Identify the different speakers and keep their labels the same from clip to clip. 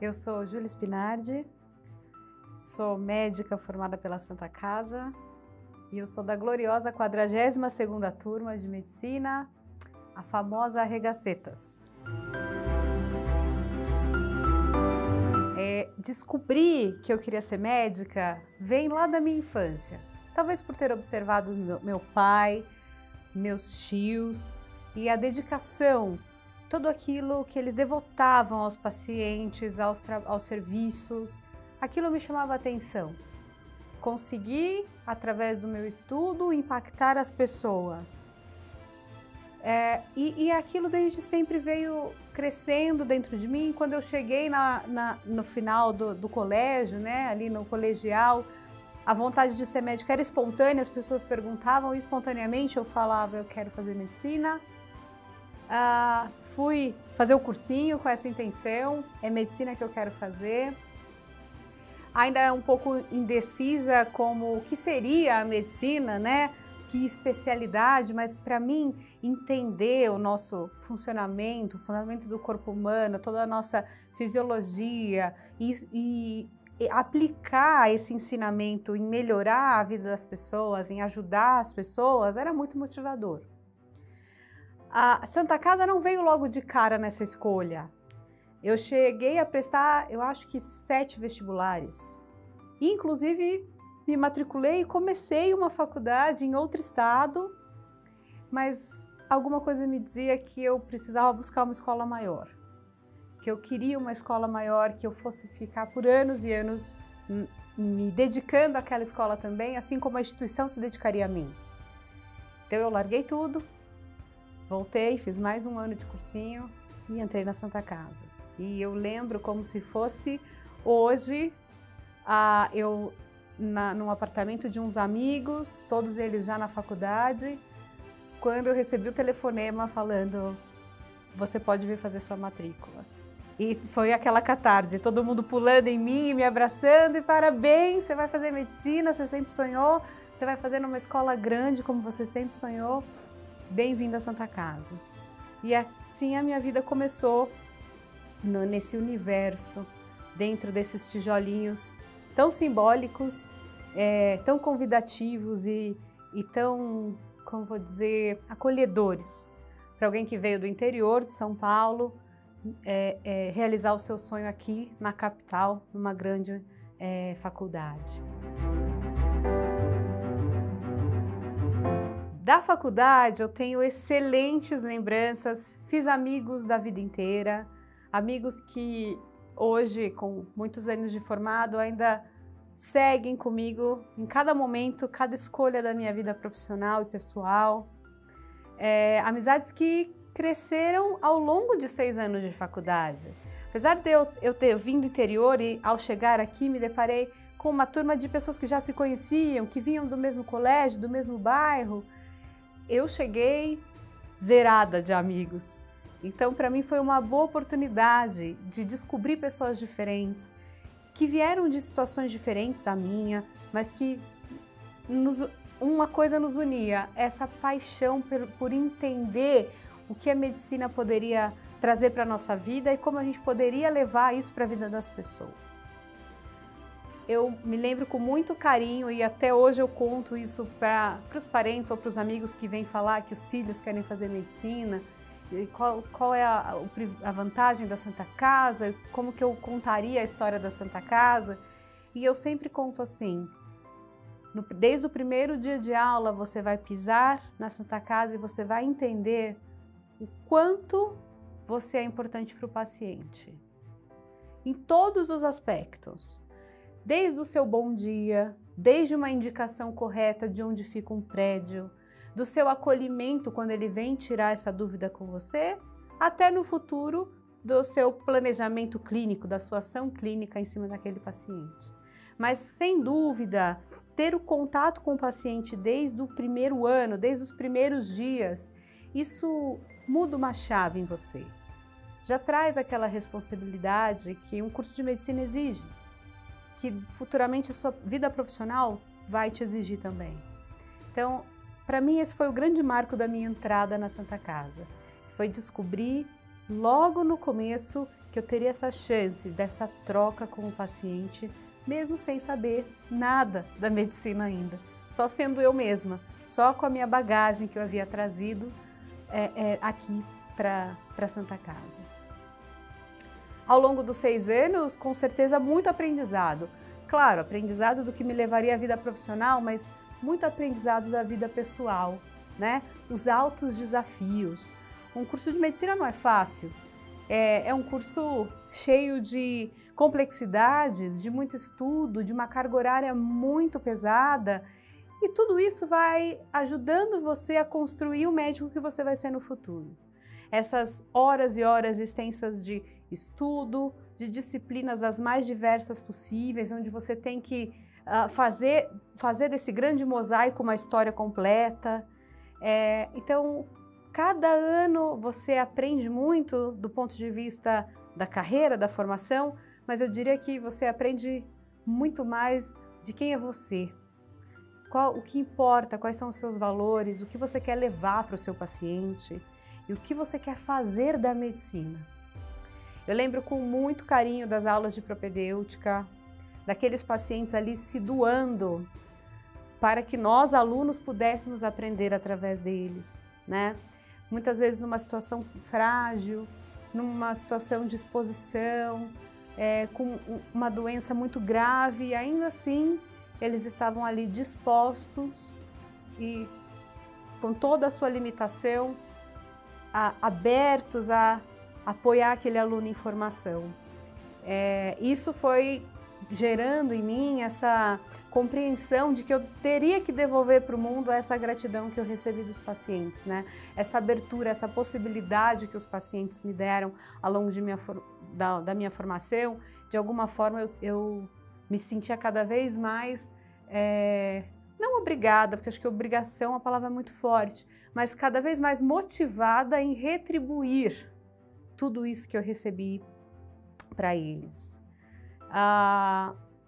Speaker 1: Eu sou Júlia Spinardi, sou médica formada pela Santa Casa e eu sou da gloriosa 42ª turma de medicina, a famosa Regacetas. Descobrir que eu queria ser médica vem lá da minha infância. Talvez por ter observado meu pai, meus tios e a dedicação, tudo aquilo que eles devotavam aos pacientes, aos serviços, aquilo me chamava a atenção. Consegui, através do meu estudo, impactar as pessoas. E aquilo desde sempre veio crescendo dentro de mim. Quando eu cheguei no final do colégio, né, ali no colegial, a vontade de ser médica era espontânea, as pessoas perguntavam e espontaneamente eu falava, eu quero fazer medicina. Fui fazer o cursinho com essa intenção, é medicina que eu quero fazer. Ainda é um pouco indecisa como o que seria a medicina, né? Que especialidade, mas para mim entender o nosso funcionamento, o fundamento do corpo humano, toda a nossa fisiologia e aplicar esse ensinamento em melhorar a vida das pessoas, em ajudar as pessoas, era muito motivador. A Santa Casa não veio logo de cara nessa escolha. Eu cheguei a prestar, eu acho que 7 vestibulares. Inclusive, me matriculei e comecei uma faculdade em outro estado, mas alguma coisa me dizia que eu precisava buscar uma escola maior. Que eu queria uma escola maior, que eu fosse ficar por anos e anos me dedicando àquela escola também, assim como a instituição se dedicaria a mim. Então eu larguei tudo, voltei, fiz mais um ano de cursinho e entrei na Santa Casa. E eu lembro como se fosse hoje, eu num apartamento de uns amigos, todos eles já na faculdade, quando eu recebi o telefonema falando, você pode vir fazer sua matrícula. E foi aquela catarse, todo mundo pulando em mim, me abraçando, e parabéns, você vai fazer medicina, você sempre sonhou, você vai fazer numa escola grande como você sempre sonhou, bem-vindo à Santa Casa. E assim a minha vida começou nesse universo, dentro desses tijolinhos tão simbólicos, tão convidativos e tão, como vou dizer, acolhedores para alguém que veio do interior de São Paulo, realizar o seu sonho aqui na capital, numa grande faculdade. Da faculdade eu tenho excelentes lembranças, fiz amigos da vida inteira, amigos que hoje, com muitos anos de formado, ainda seguem comigo em cada momento, cada escolha da minha vida profissional e pessoal. Amizades que cresceram ao longo de 6 anos de faculdade. Apesar de eu ter vindo do interior e ao chegar aqui me deparei com uma turma de pessoas que já se conheciam, que vinham do mesmo colégio, do mesmo bairro, eu cheguei zerada de amigos. Então, para mim foi uma boa oportunidade de descobrir pessoas diferentes, que vieram de situações diferentes da minha, mas que uma coisa nos unia, essa paixão por entender o que a medicina poderia trazer para a nossa vida e como a gente poderia levar isso para a vida das pessoas. Eu me lembro com muito carinho e até hoje eu conto isso para os parentes ou para os amigos que vêm falar que os filhos querem fazer medicina, e qual é a vantagem da Santa Casa, como que eu contaria a história da Santa Casa. E eu sempre conto assim, desde o primeiro dia de aula você vai pisar na Santa Casa e você vai entender o quanto você é importante para o paciente, em todos os aspectos, desde o seu bom dia, desde uma indicação correta de onde fica um prédio, do seu acolhimento quando ele vem tirar essa dúvida com você, até no futuro do seu planejamento clínico, da sua ação clínica em cima daquele paciente. Mas, sem dúvida, ter o contato com o paciente desde o primeiro ano, desde os primeiros dias, isso muda uma chave em você. Já traz aquela responsabilidade que um curso de medicina exige, que futuramente a sua vida profissional vai te exigir também. Então, para mim, esse foi o grande marco da minha entrada na Santa Casa. Foi descobrir logo no começo que eu teria essa chance dessa troca com o paciente, mesmo sem saber nada da medicina ainda, só sendo eu mesma, só com a minha bagagem que eu havia trazido aqui para Santa Casa. Ao longo dos 6 anos, com certeza, muito aprendizado. Claro, aprendizado do que me levaria à vida profissional, mas muito aprendizado da vida pessoal, né? Os altos desafios. Um curso de medicina não é fácil. É um curso cheio de complexidades, de muito estudo, de uma carga horária muito pesada. E tudo isso vai ajudando você a construir o médico que você vai ser no futuro. Essas horas e horas extensas de estudo, de disciplinas as mais diversas possíveis, onde você tem que fazer desse grande mosaico uma história completa. Então, cada ano você aprende muito do ponto de vista da carreira, da formação, mas eu diria que você aprende muito mais de quem é você. O que importa, quais são os seus valores, o que você quer levar para o seu paciente e o que você quer fazer da medicina. Eu lembro com muito carinho das aulas de propedêutica, daqueles pacientes ali se doando para que nós, alunos, pudéssemos aprender através deles, né? Muitas vezes numa situação frágil, numa situação de exposição, com uma doença muito grave, e ainda assim eles estavam ali dispostos e com toda a sua limitação, abertos a apoiar aquele aluno em formação. Isso foi gerando em mim essa compreensão de que eu teria que devolver para o mundo essa gratidão que eu recebi dos pacientes, né? Essa abertura, essa possibilidade que os pacientes me deram ao longo da minha formação. De alguma forma eu me sentia cada vez mais, não obrigada, porque acho que obrigação é uma palavra muito forte, mas cada vez mais motivada em retribuir tudo isso que eu recebi para eles.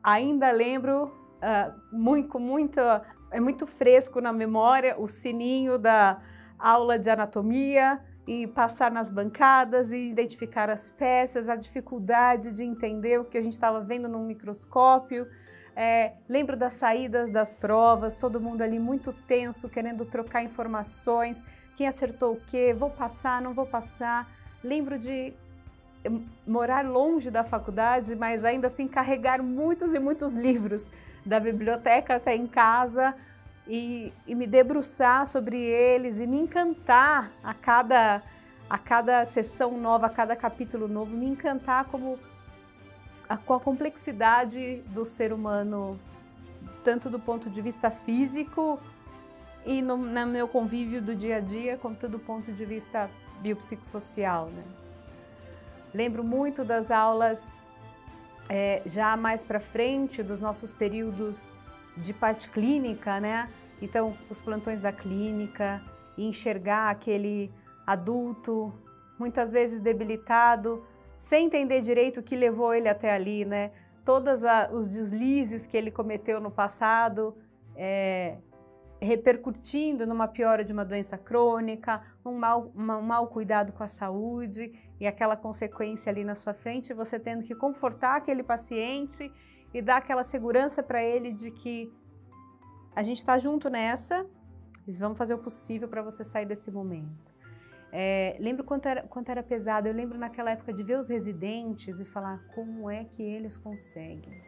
Speaker 1: Ainda lembro, é muito fresco na memória o sininho da aula de anatomia e passar nas bancadas e identificar as peças, a dificuldade de entender o que a gente estava vendo no microscópio. Lembro das saídas das provas, todo mundo ali muito tenso, querendo trocar informações, quem acertou o quê, vou passar, não vou passar. Lembro de morar longe da faculdade, mas ainda assim carregar muitos e muitos livros da biblioteca até em casa e me debruçar sobre eles e me encantar a cada sessão nova, a cada capítulo novo, me encantar com a complexidade do ser humano, tanto do ponto de vista físico e no meu convívio do dia a dia, quanto do ponto de vista biopsicossocial, né? Lembro muito das aulas já mais para frente, dos nossos períodos de parte clínica, né? Então, os plantões da clínica, e enxergar aquele adulto, muitas vezes debilitado, sem entender direito o que levou ele até ali, né? Todos os deslizes que ele cometeu no passado, repercutindo numa piora de uma doença crônica, um mau cuidado com a saúde e aquela consequência ali na sua frente, você tendo que confortar aquele paciente e dar aquela segurança para ele de que a gente está junto nessa e vamos fazer o possível para você sair desse momento. Lembro quanto era pesado, eu lembro naquela época de ver os residentes e falar como é que eles conseguem.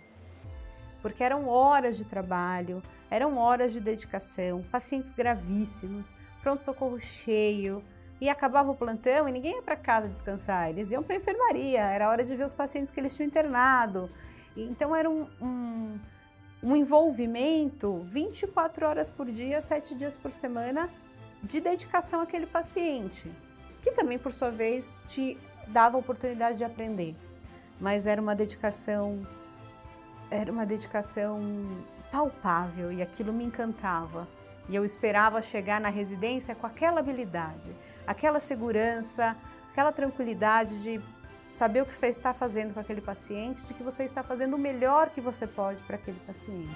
Speaker 1: Porque eram horas de trabalho, eram horas de dedicação, pacientes gravíssimos, pronto-socorro cheio, e acabava o plantão e ninguém ia para casa descansar, eles iam para a enfermaria, era hora de ver os pacientes que eles tinham internado. Então era um envolvimento 24 horas por dia, 7 dias por semana, de dedicação àquele paciente, que também, por sua vez, te dava a oportunidade de aprender. Mas era uma dedicação palpável e aquilo me encantava. E eu esperava chegar na residência com aquela habilidade, aquela segurança, aquela tranquilidade de saber o que você está fazendo com aquele paciente, de que você está fazendo o melhor que você pode para aquele paciente.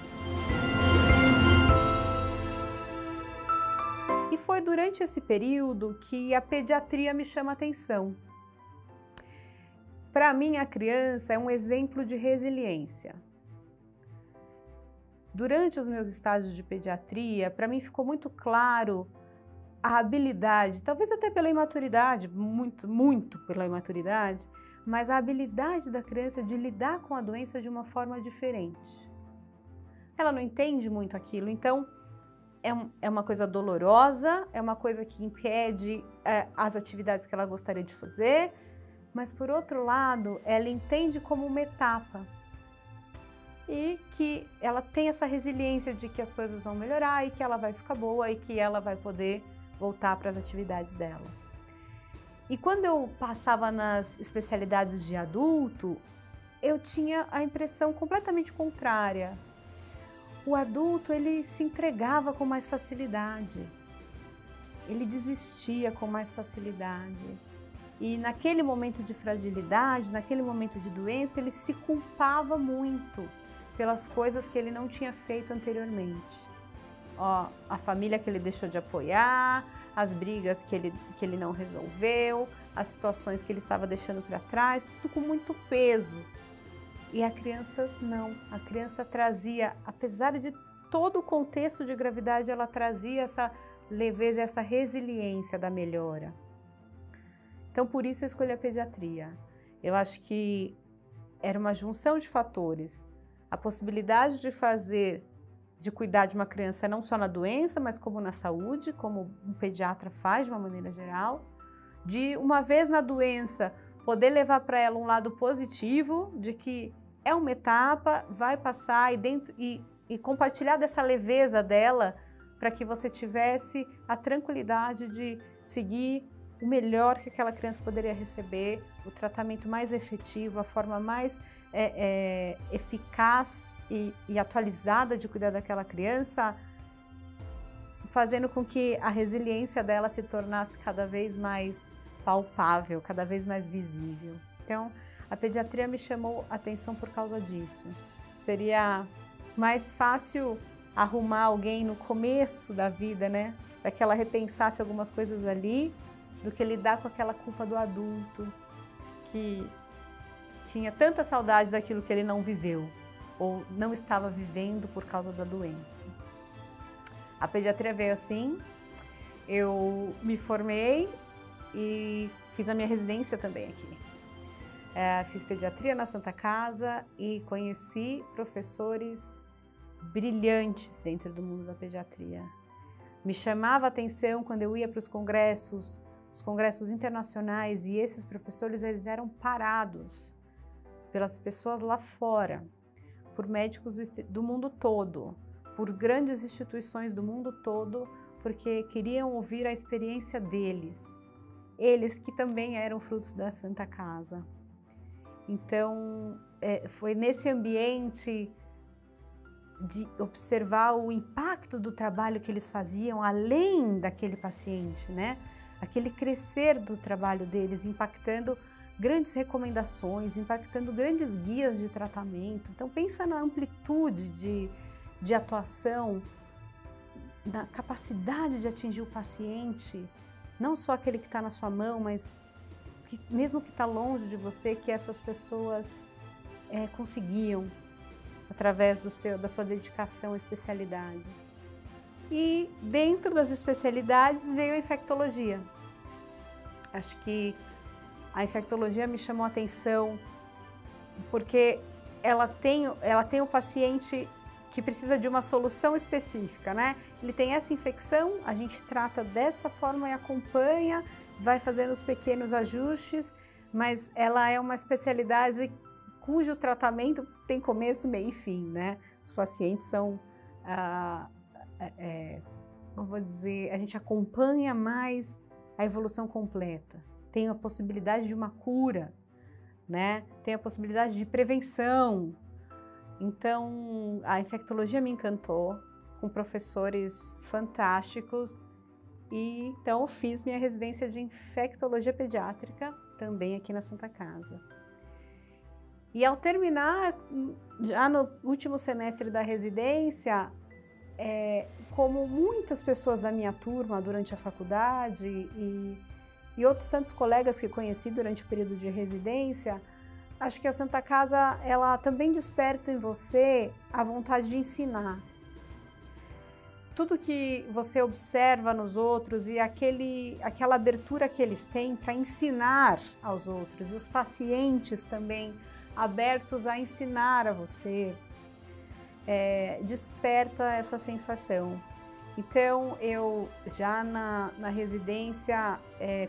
Speaker 1: E foi durante esse período que a pediatria me chama a atenção. Para mim, a criança é um exemplo de resiliência. Durante os meus estágios de pediatria, para mim ficou muito claro a habilidade, talvez até pela imaturidade, muito pela imaturidade, mas a habilidade da criança de lidar com a doença de uma forma diferente. Ela não entende muito aquilo, então é uma coisa dolorosa, é uma coisa que impede as atividades que ela gostaria de fazer, mas por outro lado, ela entende como uma etapa e que ela tem essa resiliência de que as coisas vão melhorar e que ela vai ficar boa e que ela vai poder voltar para as atividades dela. E quando eu passava nas especialidades de adulto, eu tinha a impressão completamente contrária. O adulto, ele se entregava com mais facilidade, ele desistia com mais facilidade. E naquele momento de fragilidade, naquele momento de doença, ele se culpava muito pelas coisas que ele não tinha feito anteriormente. Ó, a família que ele deixou de apoiar, as brigas que ele não resolveu, as situações que ele estava deixando para trás, tudo com muito peso. E a criança não, a criança trazia, apesar de todo o contexto de gravidade, ela trazia essa leveza, essa resiliência da melhora. Então, por isso eu escolhi a pediatria. Eu acho que era uma junção de fatores. A possibilidade de cuidar de uma criança não só na doença, mas como na saúde, como um pediatra faz de uma maneira geral. De, uma vez na doença, poder levar para ela um lado positivo, de que é uma etapa, vai passar e compartilhar dessa leveza dela para que você tivesse a tranquilidade de seguir o melhor que aquela criança poderia receber, o tratamento mais efetivo, a forma mais eficaz e atualizada de cuidar daquela criança, fazendo com que a resiliência dela se tornasse cada vez mais palpável, cada vez mais visível. Então, a pediatria me chamou a atenção por causa disso. Seria mais fácil arrumar alguém no começo da vida, né? Para que ela repensasse algumas coisas ali, do que lidar com aquela culpa do adulto que tinha tanta saudade daquilo que ele não viveu ou não estava vivendo por causa da doença. A pediatria veio assim, eu me formei e fiz a minha residência também aqui. Fiz pediatria na Santa Casa e conheci professores brilhantes dentro do mundo da pediatria. Me chamava a atenção quando eu ia para os congressos internacionais, e esses professores, eles eram parados pelas pessoas lá fora, por médicos do mundo todo, por grandes instituições do mundo todo, porque queriam ouvir a experiência deles, eles que também eram frutos da Santa Casa. Então, foi nesse ambiente de observar o impacto do trabalho que eles faziam além daquele paciente, né? Aquele crescer do trabalho deles, impactando grandes recomendações, impactando grandes guias de tratamento. Então, pensa na amplitude de atuação, na capacidade de atingir o paciente, não só aquele que está na sua mão, mas mesmo que está longe de você, que essas pessoas conseguiam através da sua dedicação à especialidade. E dentro das especialidades veio a infectologia. Acho que a infectologia me chamou a atenção porque ela tem o paciente que precisa de uma solução específica, né? Ele tem essa infecção, a gente trata dessa forma e acompanha, vai fazendo os pequenos ajustes, mas ela é uma especialidade cujo tratamento tem começo, meio e fim, né? Os pacientes são, como vou dizer, a gente acompanha mais a evolução completa. Tem a possibilidade de uma cura, né? Tem a possibilidade de prevenção. Então, a infectologia me encantou, com professores fantásticos, e então eu fiz minha residência de infectologia pediátrica também aqui na Santa Casa. E ao terminar, já no último semestre da residência, como muitas pessoas da minha turma durante a faculdade e outros tantos colegas que conheci durante o período de residência, Acho que a Santa Casa, ela também desperta em você a vontade de ensinar. Tudo que você observa nos outros e aquela abertura que eles têm para ensinar aos outros, e os pacientes também abertos a ensinar a você, desperta essa sensação. Então, eu já na residência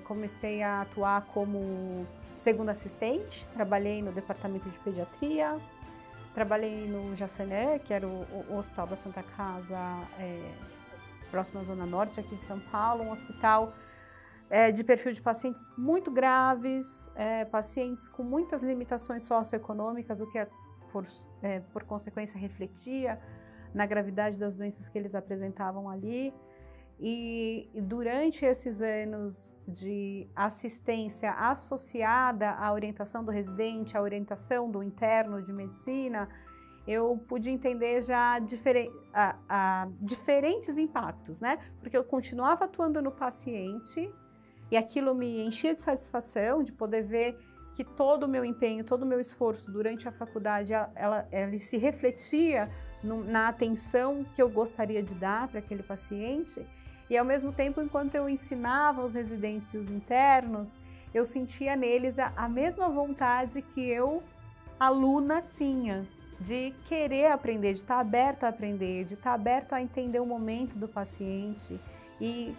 Speaker 1: comecei a atuar como segunda assistente, trabalhei no departamento de pediatria, trabalhei no Jaçanã, que era o Hospital da Santa Casa, próximo à Zona Norte aqui de São Paulo, um hospital de perfil de pacientes muito graves, pacientes com muitas limitações socioeconômicas, o que por consequência refletia na gravidade das doenças que eles apresentavam ali. E durante esses anos de assistência associada à orientação do residente, à orientação do interno de medicina, eu pude entender já diferentes impactos, né? Porque eu continuava atuando no paciente e aquilo me enchia de satisfação de poder ver que todo o meu empenho, todo o meu esforço durante a faculdade, ele se refletia na atenção que eu gostaria de dar para aquele paciente. E ao mesmo tempo, enquanto eu ensinava os residentes e os internos, eu sentia neles a mesma vontade que eu, aluna, tinha, de querer aprender, de estar aberto a aprender, de estar aberto a entender o momento do paciente e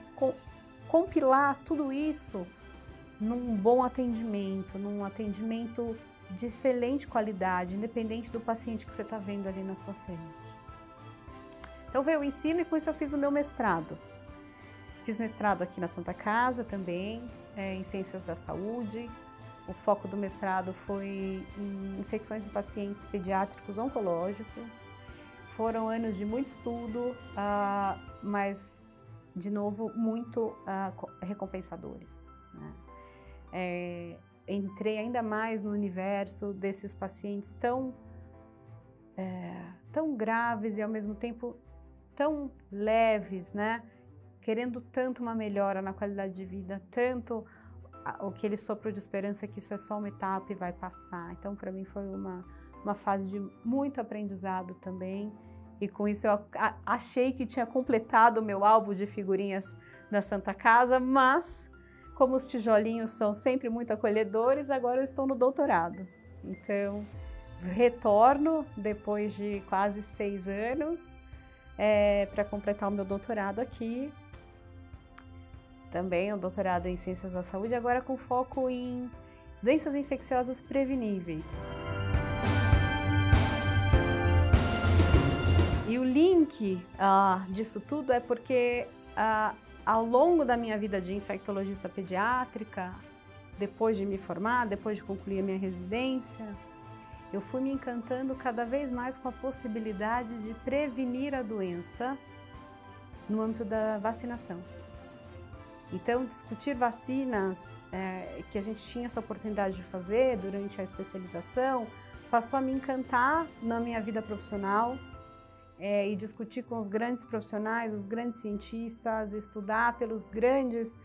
Speaker 1: compilar tudo isso num bom atendimento, num atendimento de excelente qualidade, independente do paciente que você está vendo ali na sua frente. Então veio o ensino e com isso eu fiz o meu mestrado. Fiz mestrado aqui na Santa Casa também, em Ciências da Saúde. O foco do mestrado foi em infecções em pacientes pediátricos oncológicos. Foram anos de muito estudo, mas, de novo, muito recompensadores, né? Entrei ainda mais no universo desses pacientes tão graves e, ao mesmo tempo, tão leves, né? Querendo tanto uma melhora na qualidade de vida, tanto o que ele sopro de esperança que isso é só uma etapa e vai passar. Então, para mim, foi uma fase de muito aprendizado também. E com isso eu achei que tinha completado o meu álbum de figurinhas da Santa Casa, mas como os tijolinhos são sempre muito acolhedores, agora eu estou no doutorado. Então, retorno depois de quase 6 anos para completar o meu doutorado aqui. Também o doutorado em Ciências da Saúde, agora com foco em doenças infecciosas preveníveis. E o link disso tudo é porque ao longo da minha vida de infectologista pediátrica, depois de me formar, depois de concluir a minha residência, eu fui me encantando cada vez mais com a possibilidade de prevenir a doença no âmbito da vacinação. Então, discutir vacinas, que a gente tinha essa oportunidade de fazer durante a especialização, passou a me encantar na minha vida profissional, e discutir com os grandes profissionais, os grandes cientistas, estudar pelos grandes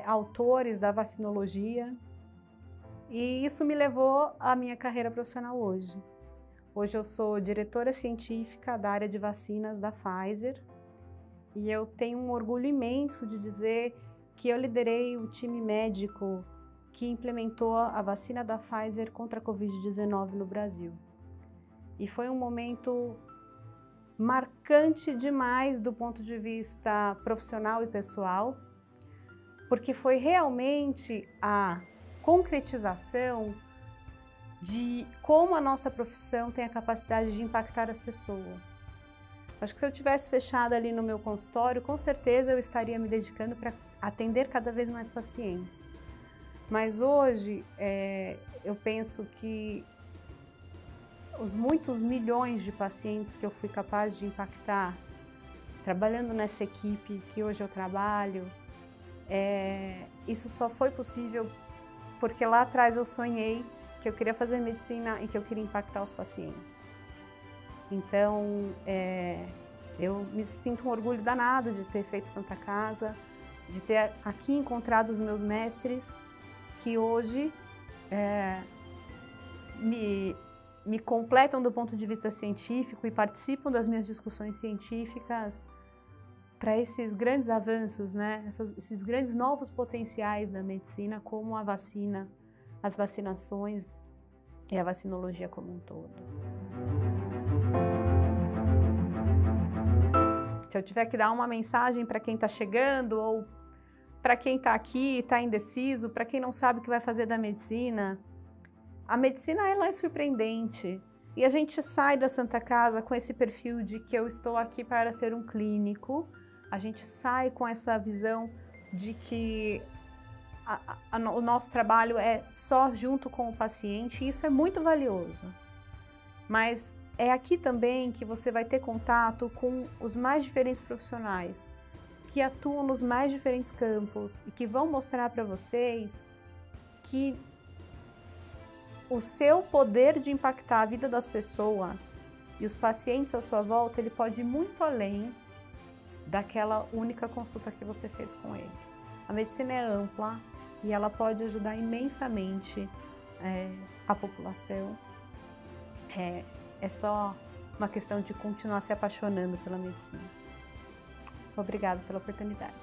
Speaker 1: autores da vacinologia. E isso me levou à minha carreira profissional hoje. Hoje eu sou diretora científica da área de vacinas da Pfizer e eu tenho um orgulho imenso de dizer que eu liderei o time médico que implementou a vacina da Pfizer contra a Covid-19 no Brasil. E foi um momento marcante demais do ponto de vista profissional e pessoal, porque foi realmente a concretização de como a nossa profissão tem a capacidade de impactar as pessoas. Acho que se eu tivesse fechado ali no meu consultório, com certeza eu estaria me dedicando para atender cada vez mais pacientes. Mas hoje eu penso que os muitos milhões de pacientes que eu fui capaz de impactar, trabalhando nessa equipe que hoje eu trabalho, isso só foi possível porque lá atrás eu sonhei que eu queria fazer medicina e que eu queria impactar os pacientes. Então, eu me sinto um orgulho danado de ter feito Santa Casa, de ter aqui encontrado os meus mestres, que hoje me completam do ponto de vista científico e participam das minhas discussões científicas para esses grandes avanços, né? Esses grandes novos potenciais da medicina, como a vacina, as vacinações e a vacinologia como um todo. Se eu tiver que dar uma mensagem para quem está chegando ou para quem está aqui, está indeciso, para quem não sabe o que vai fazer da medicina, a medicina ela é surpreendente e a gente sai da Santa Casa com esse perfil de que eu estou aqui para ser um clínico, a gente sai com essa visão de que o nosso trabalho é só junto com o paciente e isso é muito valioso. Mas é aqui também que você vai ter contato com os mais diferentes profissionais que atuam nos mais diferentes campos e que vão mostrar para vocês que o seu poder de impactar a vida das pessoas e os pacientes à sua volta, ele pode ir muito além daquela única consulta que você fez com ele. A medicina é ampla e ela pode ajudar imensamente a população. É só uma questão de continuar se apaixonando pela medicina. Obrigada pela oportunidade.